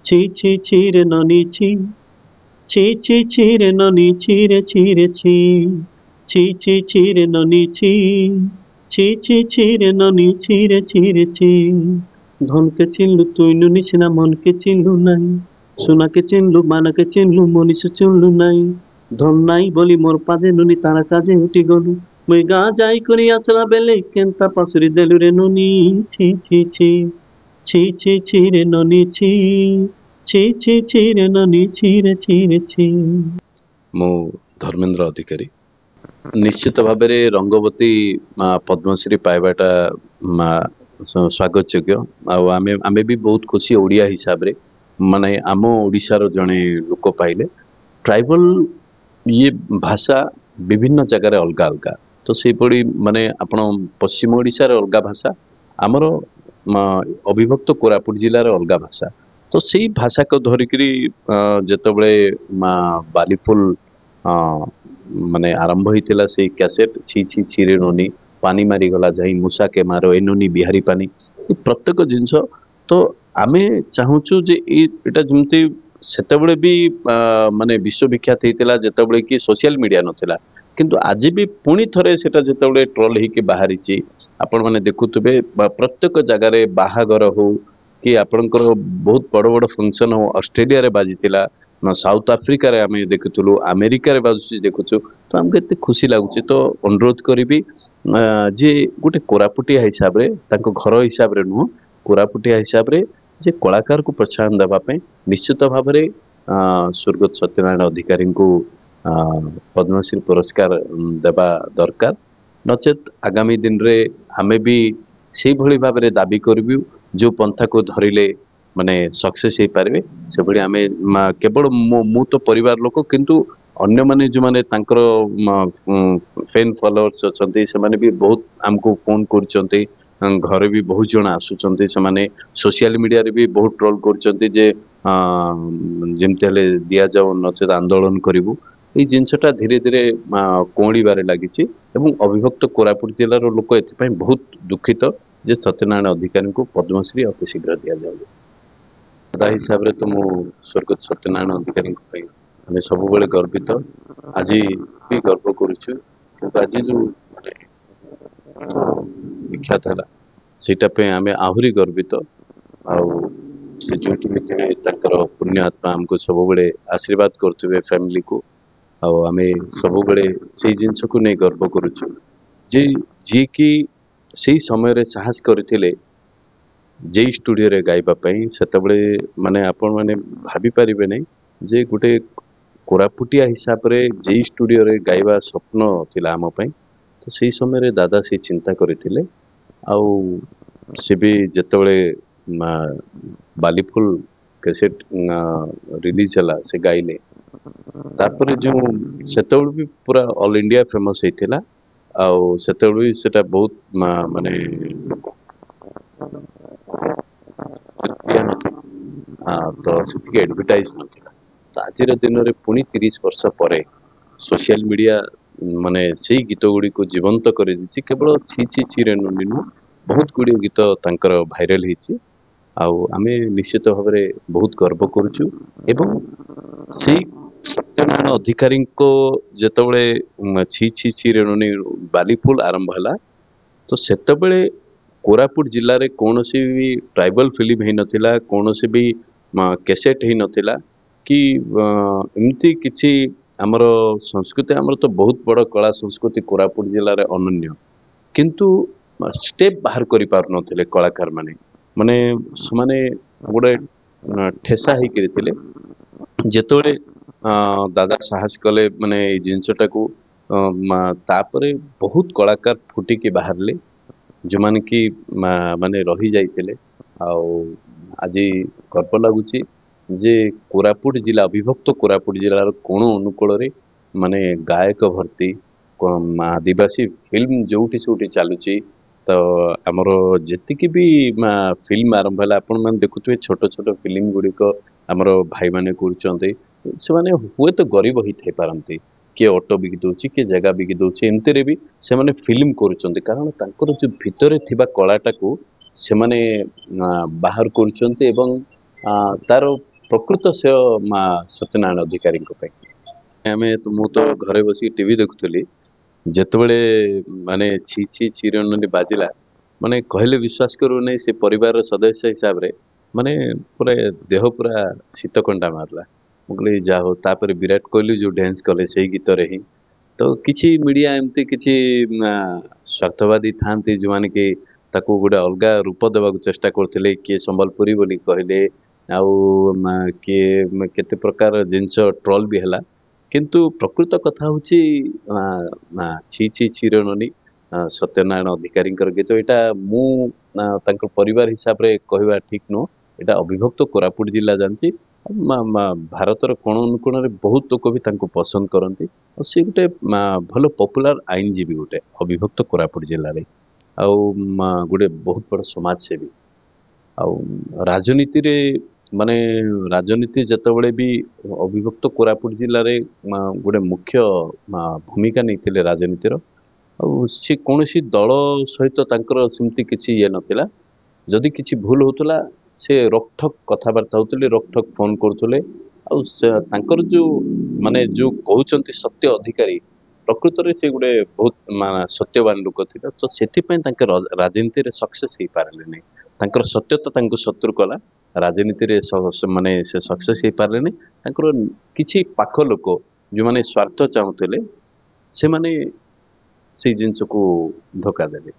ছি ছি ছি রে ননি ছি, ছি ছি ছি রে ননি ছি রে ছি রে ছি, ছি ছি ছি রে ননি ছি, ছি ছি ছি রে ননি ছি রে ছি রে ছি। ধনকে চিনলু তুই নুনিস না মনকে চিনলু নাই, সোনাকে চিনলু মানাকে চিনলু মনীষ চিনলু নাই। ধন নাই বলি মোর পাদে নুনি তারা কাজে উঠি গলু, মুই গা যাই করি আসলা বেলে কেনতা পাশুরি দেলু রে নুনি। ছি ছি ছি, ছি ছি ছি রে ননি ছি, ছি ছি ছি রে ନନି ଛି ରେ ଛି ରେ ଛି। ମୁଁ ଧର୍ମେନ୍ଦ୍ର ଅଧିକାରୀ। ନିଶ୍ଚିତ ଭାବରେ ରଙ୍ଗବତୀ ପଦ୍ମଶ୍ରୀ ପାଇବାଟା ସ୍ୱାଗତ ଯୋଗ୍ୟ। ଆଉ ଆମେ ବି ବହୁତ ଖୁସି ଓଡ଼ିଆ ହିସାବରେ, ମାନେ ଆମ ଓଡ଼ିଶାର ଜଣେ ଲୋକ ପାଇଲେ। ଟ୍ରାଇବାଲ ଇଏ ଭାଷା ବିଭିନ୍ନ ଜାଗାରେ ଅଲଗା ଅଲଗା, ତ ସେଇଭଳି ମାନେ ଆପଣ ପଶ୍ଚିମ ଓଡ଼ିଶାରେ ଅଲଗା ଭାଷା, ଆମର ଅବିଭକ୍ତ କୋରାପୁଟ ଜିଲ୍ଲାର ଅଲଗା ଭାଷା। ତ ସେଇ ଭାଷାକୁ ଧରିକିରି ଯେତେବେଳେ ବାଲିଫୁଲ ମାନେ ଆରମ୍ଭ ହେଇଥିଲା ସେଇ କ୍ୟାସେଟ ଛି ଛି ଛିରେ ନନି, ପାନି ମାରିଗଲା ଯାଇ ମୂଷା କେ ମାର ଏ ନନି ବିହାରୀ ପାନି, ଏ ପ୍ରତ୍ୟେକ ଜିନିଷ। ତ ଆମେ ଚାହୁଁଛୁ ଯେ ଏଇଟା ଯେମିତି ସେତେବେଳେ ବି ମାନେ ବିଶ୍ୱବିଖ୍ୟାତ ହେଇଥିଲା ଯେତେବେଳେ କି ସୋସିଆଲ ମିଡିଆ ନଥିଲା, କିନ୍ତୁ ଆଜି ବି ପୁଣି ଥରେ ସେଟା ଯେତେବେଳେ ଟ୍ରୋଲ ହେଇକି ବାହାରିଛି, ଆପଣ ମାନେ ଦେଖୁଥିବେ ପ୍ରତ୍ୟେକ ଜାଗାରେ ବାହାଘର ହଉ କି ଆପଣଙ୍କର ବହୁତ ବଡ ବଡ ଫଙ୍କସନ ହଉ, ଅଷ୍ଟ୍ରେଲିଆରେ ବାଜିଥିଲା ନା ସାଉଥ ଆଫ୍ରିକାରେ ଆମେ ଦେଖୁଥିଲୁ, ଆମେରିକାରେ ବାଜୁଛି ଦେଖୁଛୁ। ତ ଆମକୁ ଏତେ ଖୁସି ଲାଗୁଛି। ତ ଅନୁରୋଧ କରିବି ଯେ ଗୋଟେ କୋରାପୁଟିଆ ହିସାବରେ, ତାଙ୍କ ଘର ହିସାବରେ ନୁହଁ, କୋରାପୁଟିଆ ହିସାବରେ ଯେ କଳାକାରକୁ ପ୍ରୋତ୍ସାହନ ଦେବା ପାଇଁ ନିଶ୍ଚିତ ଭାବରେ ସ୍ୱର୍ଗତ ସତ୍ୟନାରାୟଣ ଅଧିକାରୀଙ୍କୁ ପଦ୍ମଶ୍ରୀ ପୁରସ୍କାର ଦେବା ଦରକାର। ନଚେତ୍ ଆଗାମୀ ଦିନରେ ଆମେ ବି ସେଇଭଳି ଭାବରେ ଦାବି କରିବୁ, ଯୋଉ ପନ୍ଥାକୁ ଧରିଲେ ମାନେ ସକ୍ସେସ୍ ହେଇପାରିବେ ସେଭଳି ଆମେ କେବଳ ମୁଁ ତ ପରିବାର ଲୋକ, କିନ୍ତୁ ଅନ୍ୟମାନେ ଯୋଉମାନେ ତାଙ୍କର ଫ୍ୟାନ ଫଲୋଅର୍ସ ଅଛନ୍ତି ସେମାନେ ବି ବହୁତ ଆମକୁ ଫୋନ କରୁଛନ୍ତି, ଘରେ ବି ବହୁତ ଜଣ ଆସୁଛନ୍ତି, ସେମାନେ ସୋସିଆଲ ମିଡିଆରେ ବି ବହୁତ ଟ୍ରୋଲ କରୁଛନ୍ତି ଯେ ଯେମିତି ହେଲେ ଦିଆଯାଉ ନଚେତ୍ ଆନ୍ଦୋଳନ କରିବୁ। ଏଇ ଜିନିଷଟା ଧୀରେ ଧୀରେ କଅଁଳିବାରେ ଲାଗିଛି ଏବଂ ଅବିଭକ୍ତ କୋରାପୁଟ ଜିଲ୍ଲାର ଲୋକ ଏଥିପାଇଁ ବହୁତ ଦୁଃଖିତ ଯେ ସତ୍ୟନାରାୟଣ ଅଧିକାରୀଙ୍କୁ ପଦ୍ମଶ୍ରୀ ଅତି ଶୀଘ୍ର ଦିଆଯାଉ। ଦାଦା ହିସାବରେ ତ ମୁଁ ସ୍ୱର୍ଗତ ସତ୍ୟନାରାୟଣ ଅଧିକାରୀଙ୍କ ପାଇଁ ଆମେ ସବୁବେଳେ ଗର୍ବିତ, ଆଜି ବି ଗର୍ବ କରୁଛୁ। କିନ୍ତୁ ଆଜି ଯୋଉ ମାନେ ବିଖ୍ୟାତ ହେଲା ସେଇଟା ପାଇଁ ଆମେ ଆହୁରି ଗର୍ବିତ। ଆଉ ସେ ଯୋଉଠି ବି ଥିବେ ତାଙ୍କର ପୁଣ୍ୟ ଆତ୍ମା ଆମକୁ ସବୁବେଳେ ଆଶୀର୍ବାଦ କରୁଥିବେ ଫ୍ୟାମିଲିକୁ। ଆଉ ଆମେ ସବୁବେଳେ ସେଇ ଜିନିଷକୁ ନେଇ ଗର୍ବ କରୁଛୁ ଯେ ଯିଏକି ସେଇ ସମୟରେ ସାହସ କରିଥିଲେ ଯେଇ ଷ୍ଟୁଡିଓରେ ଗାଇବା ପାଇଁ। ସେତେବେଳେ ମାନେ ଆପଣ ମାନେ ଭାବି ପାରିବେ ନାହିଁ ଯେ ଗୋଟେ କୋରାପୁଟିଆ ହିସାବରେ ଯେଇ ଷ୍ଟୁଡିଓରେ ଗାଇବା ସ୍ୱପ୍ନ ଥିଲା ଆମ ପାଇଁ। ତ ସେଇ ସମୟରେ ଦାଦା ସେ ଚିନ୍ତା କରିଥିଲେ। ଆଉ ସେ ବି ଯେତେବେଳେ ବାଲିଫୁଲ କ୍ୟାସେଟ ରିଲିଜ ହେଲା ସେ ଗାଇଲେ, ତାପରେ ଯୋଉ ସେତେବେଳେ ବି ପୁରା ଅଲ ଇଣ୍ଡିଆ ଫେମସ ହେଇଥିଲା। ଆଉ ସେତେବେଳେ ବି ସେଟା ବହୁତ ମାନେ ତ ସେତିକି ଆଡଭର୍ଟାଇଜ ନଥିଲା। ତ ଆଜିର ଦିନରେ ପୁଣି 30 ବର୍ଷ ପରେ ସୋସିଆଲ ମିଡିଆ ମାନେ ସେଇ ଗୀତ ଗୁଡିକୁ ଜୀବନ୍ତ କରିଦେଇଛି। କେବଳ ଛି ଛି ଛି ରେ ନୁନି ନୁହଁ, ବହୁତ ଗୁଡିଏ ଗୀତ ତାଙ୍କର ଭାଇରାଲ ହେଇଛି। ଆଉ ଆମେ ନିଶ୍ଚିତ ଭାବରେ ବହୁତ ଗର୍ବ କରୁଛୁ। ଏବଂ ସେଇ ସତ୍ୟନାରାୟଣ ଅଧିକାରୀଙ୍କ ଯେତେବେଳେ ଛି ଛି ଛି ରେ ନୁନି ବାଲିଫୁଲ ଆରମ୍ଭ ହେଲା, ତ ସେତେବେଳେ କୋରାପୁଟ ଜିଲ୍ଲାରେ କୌଣସି ବି ଟ୍ରାଇବାଲ ଫିଲ୍ମ ହେଇନଥିଲା, କୌଣସି ବି କ୍ୟାସେଟ ହେଇନଥିଲା କି ଏମିତି କିଛି। ଆମର ସଂସ୍କୃତି, ଆମର ତ ବହୁତ ବଡ କଳା ସଂସ୍କୃତି କୋରାପୁଟ ଜିଲ୍ଲାରେ ଅନନ୍ୟ, କିନ୍ତୁ ଷ୍ଟେପ ବାହାର କରିପାରୁନଥିଲେ କଳାକାର ମାନେ। ମାନେ ସେମାନେ ଗୋଟେ ଠେସା ହେଇକିରି ଥିଲେ। ଯେତେବେଳେ ଦାଦା ସାହସ କଲେ ମାନେ ଏଇ ଜିନିଷଟାକୁ, ତାପରେ ବହୁତ କଳାକାର ଫୁଟିକି ବାହାରିଲେ ଯୋଉମାନେ କି ମାନେ ରହି ଯାଇଥିଲେ। ଆଉ ଆଜି ଗର୍ବ ଲାଗୁଛି ଯେ କୋରାପୁଟ ଜିଲ୍ଲା, ଅବିଭକ୍ତ କୋରାପୁଟ ଜିଲ୍ଲାର କୋଣ ଅନୁକୋଳରେ ମାନେ ଗାୟକ ଭର୍ତ୍ତି, ଆଦିବାସୀ ଫିଲ୍ମ ଯୋଉଠି ସବୁଠି ଚାଲୁଛି। ତ ଆମର ଯେତିକି ବି ଫିଲ୍ମ ଆରମ୍ଭ ହେଲା, ଆପଣ ମାନେ ଦେଖୁଥିବେ ଛୋଟ ଛୋଟ ଫିଲ୍ମ ଗୁଡିକ ଆମର ଭାଇମାନେ କରୁଛନ୍ତି। ସେମାନେ ହୁଏତ ଗରିବ ହେଇଥାଇ ପାରନ୍ତି, କିଏ ଅଟୋ ବିକି ଦଉଛି, କିଏ ଜାଗା ବିକି ଦଉଛି, ଏମିତିରେ ବି ସେମାନେ ଫିଲ୍ମ କରୁଛନ୍ତି। କାରଣ ତାଙ୍କର ଯୋଉ ଭିତରେ ଥିବା କଳାଟାକୁ ସେମାନେ ବାହାର କରୁଛନ୍ତି ଏବଂ ତାର ପ୍ରକୃତ ସେୟ ମା ସତ୍ୟନାରାୟଣ ଅଧିକାରୀଙ୍କ ପାଇଁ। ଆମେ ମୁଁ ତ ଘରେ ବସି ଟିଭି ଦେଖୁଥିଲି, ଯେତେବେଳେ ମାନେ ଛି ଛି ଚିରନନି ବାଜିଲା, ମାନେ କହିଲେ ବିଶ୍ୱାସ କରୁନାହିଁ, ସେ ପରିବାରର ସଦସ୍ୟ ହିସାବରେ ମାନେ ପୁରା ଦେହ ପୁରା ଶୀତକଣ୍ଟା ମାରିଲା। ମୁଁ କହିଲି ଯାହା ହଉ, ତାପରେ ବିରାଟ କୋହଲି ଯୋଉ ଡ୍ୟାନ୍ସ କଲେ ସେଇ ଗୀତରେ ହିଁ। ତ କିଛି ମିଡିଆ ଏମିତି କିଛି ସ୍ୱାର୍ଥବାଦୀ ଥାନ୍ତି ଯୋଉମାନେ କି ତାକୁ ଗୋଟେ ଅଲଗା ରୂପ ଦେବାକୁ ଚେଷ୍ଟା କରୁଥିଲେ, କିଏ ସମ୍ବଲପୁରୀ ବୋଲି କହିଲେ, ଆଉ କିଏ କେତେ ପ୍ରକାର ଜିନିଷ ଟ୍ରୋଲ ବି ହେଲା। କିନ୍ତୁ ପ୍ରକୃତ କଥା ହଉଛି ଛି ଛି ଚିରନନି ସତ୍ୟନାରାୟଣ ଅଧିକାରୀଙ୍କର ଗୀତ। ଏଇଟା ମୁଁ ତାଙ୍କ ପରିବାର ହିସାବରେ କହିବା ଠିକ ନୁହଁ, ଏଇଟା ଅବିଭକ୍ତ କୋରାପୁଟ ଜିଲ୍ଲା ଜାଣିଛି। ଭାରତର କୋଣ ଅନୁକୋଣରେ ବହୁତ ଲୋକ ବି ତାଙ୍କୁ ପସନ୍ଦ କରନ୍ତି। ଆଉ ସେ ଗୋଟେ ଭଲ ପପୁଲାର ଆଇନଜୀବୀ, ଗୋଟେ ଅବିଭକ୍ତ କୋରାପୁଟ ଜିଲ୍ଲାରେ, ଆଉ ଗୋଟେ ବହୁତ ବଡ଼ ସମାଜସେବୀ। ଆଉ ରାଜନୀତିରେ ମାନେ ରାଜନୀତି ଯେତେବେଳେ ବି ଅବିଭକ୍ତ କୋରାପୁଟ ଜିଲ୍ଲାରେ ଗୋଟେ ମୁଖ୍ୟ ଭୂମିକା ନେଇଥିଲେ ରାଜନୀତିର। ଆଉ ସେ କୌଣସି ଦଳ ସହିତ ତାଙ୍କର ସେମିତି କିଛି ଇଏ ନଥିଲା। ଯଦି କିଛି ଭୁଲ ହଉଥିଲା ସେ ରୋକଠୋକ କଥାବାର୍ତ୍ତା ହଉଥିଲେ, ରୋକଠୋକ ଫୋନ କରୁଥିଲେ। ଆଉ ତାଙ୍କର ଯୋଉ ମାନେ ଯୋଉ କହୁଛନ୍ତି ସତ୍ୟ ଅଧିକାରୀ, ପ୍ରକୃତରେ ସେ ଗୋଟେ ବହୁତ ସତ୍ୟବାନ ଲୋକ ଥିଲେ। ତ ସେଥିପାଇଁ ତାଙ୍କ ରାଜନୀତିରେ ସକ୍ସେସ୍ ହେଇପାରିଲେନି। ତାଙ୍କର ସତ୍ୟତା ତାଙ୍କୁ ଶତ୍ରୁ କଲା, ରାଜନୀତିରେ ମାନେ ସେ ସକ୍ସେସ୍ ହେଇପାରିଲେନି। ତାଙ୍କର କିଛି ପାଖ ଲୋକ ଯୋଉମାନେ ସ୍ୱାର୍ଥ ଚାହୁଁଥିଲେ, ସେମାନେ ସେଇ ଜିନିଷକୁ ଧୋକା ଦେଲେ।